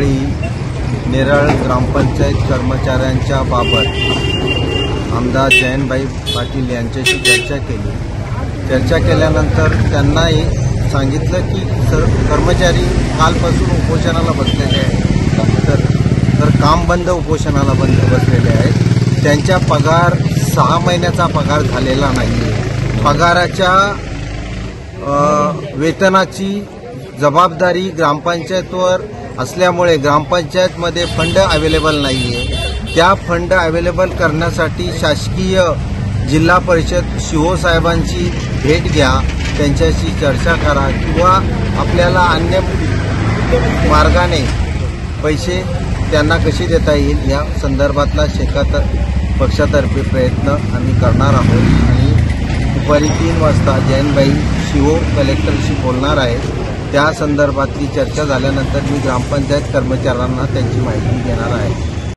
नेरळ ग्रामपंचायत कर्मचाऱ्यांच्या बाबत आमदार जयंतभाई पाटील यांच्याशी चर्चा केल्यानंतर त्यांनाही सांगितलं की कर्मचारी कालपासून उपोषणाला बसलेले आहेत, तर काम बंद उपोषणाला बसलेले आहेत। त्यांच्या पगार 6 महिन्याचा पगार झालेला नाही। पगाराच्या वेतनाची जबाबदारी ग्रामपंचायतवर असल्यामुळे ग्रामपंचायतमध्ये फंड अवेलेबल नाही आहे। त्या फंड अवेलेबल करण्यासाठी शासकीय जिल्हा परिषद शिहो साहेबांची भेट घ्या, त्यांच्याशी चर्चा करा किंवा आपल्याला अन्य मार्गाने पैसे त्यांना कसे देता येईल या संदर्भातला पक्षातर्फे प्रयत्न आम्ही करणार आहोत। आणि दुपारी 3 वाजता जयंतभाई शिहो कलेक्टरशी बोलणार आहेत। त्या संदर्भातली चर्चा झाल्यानंतर मी ग्रामपंचायत कर्मचाऱ्यांना त्यांची माहिती देणार आहे।